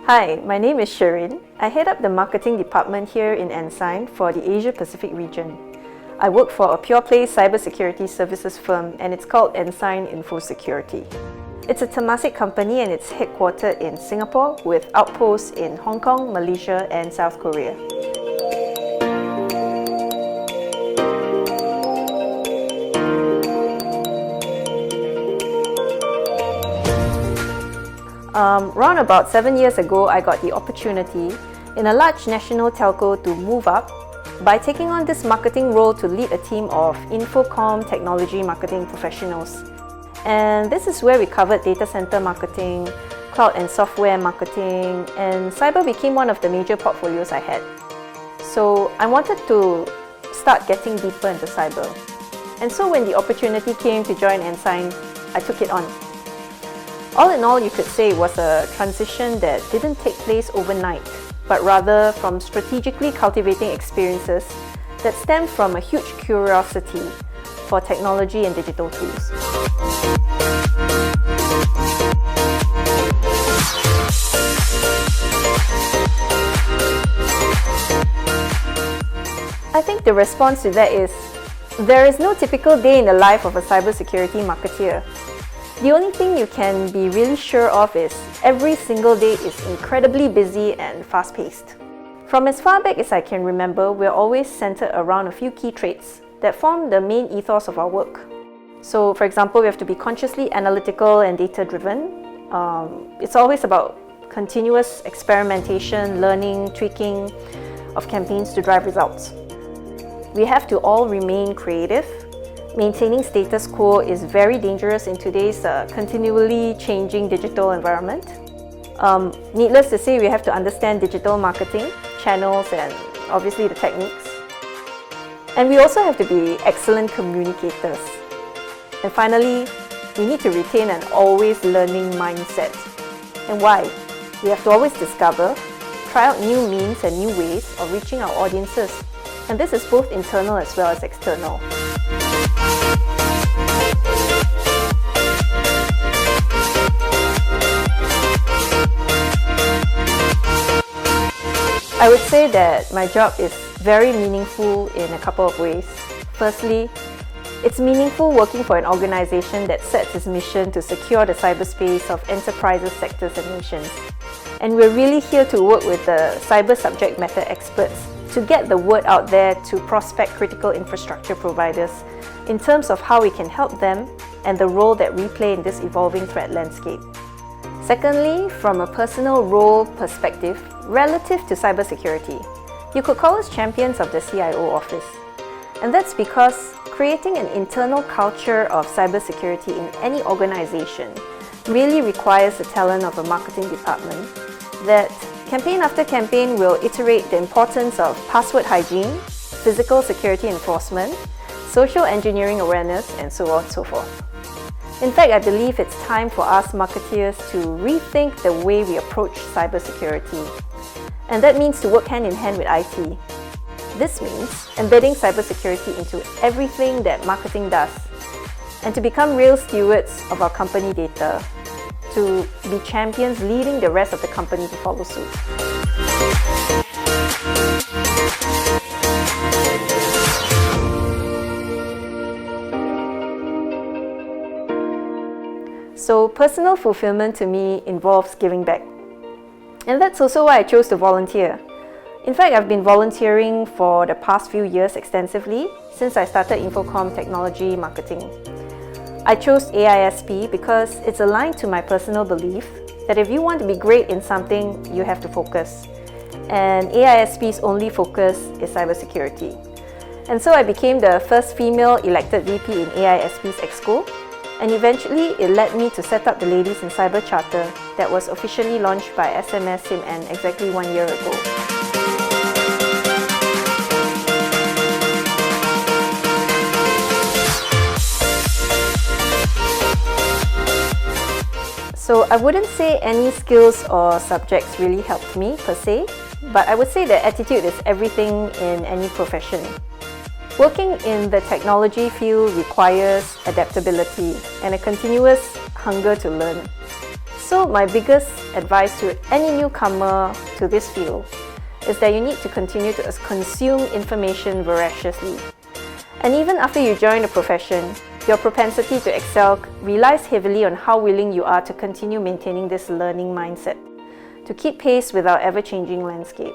Hi, my name is Sherin. I head up the marketing department here in Ensign for the Asia Pacific region. I work for a pure-play cybersecurity services firm and it's called Ensign Info Security. It's a Temasek company and it's headquartered in Singapore with outposts in Hong Kong, Malaysia and South Korea. Around about 7 years ago, I got the opportunity in a large national telco to move up by taking on this marketing role to lead a team of infocom technology marketing professionals. And this is where we covered data center marketing, cloud and software marketing, and cyber became one of the major portfolios I had. So I wanted to start getting deeper into cyber. And so when the opportunity came to join Ensign, I took it on. All in all, you could say it was a transition that didn't take place overnight, but rather from strategically cultivating experiences that stemmed from a huge curiosity for technology and digital tools. I think the response to that is, there is no typical day in the life of a cybersecurity marketeer. The only thing you can be really sure of is every single day is incredibly busy and fast-paced. From as far back as I can remember, we're always centered around a few key traits that form the main ethos of our work. So, for example, we have to be consciously analytical and data-driven. It's always about continuous experimentation, learning, tweaking of campaigns to drive results. We have to all remain creative. Maintaining status quo is very dangerous in today's continually changing digital environment. Needless to say, we have to understand digital marketing, channels, and obviously the techniques. And we also have to be excellent communicators. And finally, we need to retain an always learning mindset. And why? We have to always discover, try out new means and new ways of reaching our audiences. And this is both internal as well as external. I would say that my job is very meaningful in a couple of ways. Firstly, it's meaningful working for an organization that sets its mission to secure the cyberspace of enterprises, sectors, and nations. And we're really here to work with the cyber subject matter experts to get the word out there to prospect critical infrastructure providers in terms of how we can help them and the role that we play in this evolving threat landscape. Secondly, from a personal role perspective, relative to cybersecurity, you could call us champions of the CIO office. And that's because creating an internal culture of cybersecurity in any organization really requires the talent of a marketing department that campaign after campaign will iterate the importance of password hygiene, physical security enforcement, social engineering awareness, and so on and so forth. In fact, I believe it's time for us marketeers to rethink the way we approach cybersecurity. And that means to work hand in hand with IT. This means embedding cybersecurity into everything that marketing does, and to become real stewards of our company data, to be champions leading the rest of the company to follow suit. So personal fulfillment to me involves giving back. And that's also why I chose to volunteer. In fact, I've been volunteering for the past few years extensively since I started Infocom Technology Marketing. I chose AiSP because it's aligned to my personal belief that if you want to be great in something, you have to focus. And AiSP's only focus is cybersecurity. And so I became the first female elected VP in AiSP's Exco, and eventually it led me to set up the Ladies in Cyber Charter that was officially launched by SMS SIMN exactly 1 year ago. So I wouldn't say any skills or subjects really helped me per se, but I would say that attitude is everything in any profession. Working in the technology field requires adaptability and a continuous hunger to learn. So my biggest advice to any newcomer to this field is that you need to continue to consume information voraciously. And even after you join the profession, your propensity to excel relies heavily on how willing you are to continue maintaining this learning mindset, to keep pace with our ever-changing landscape.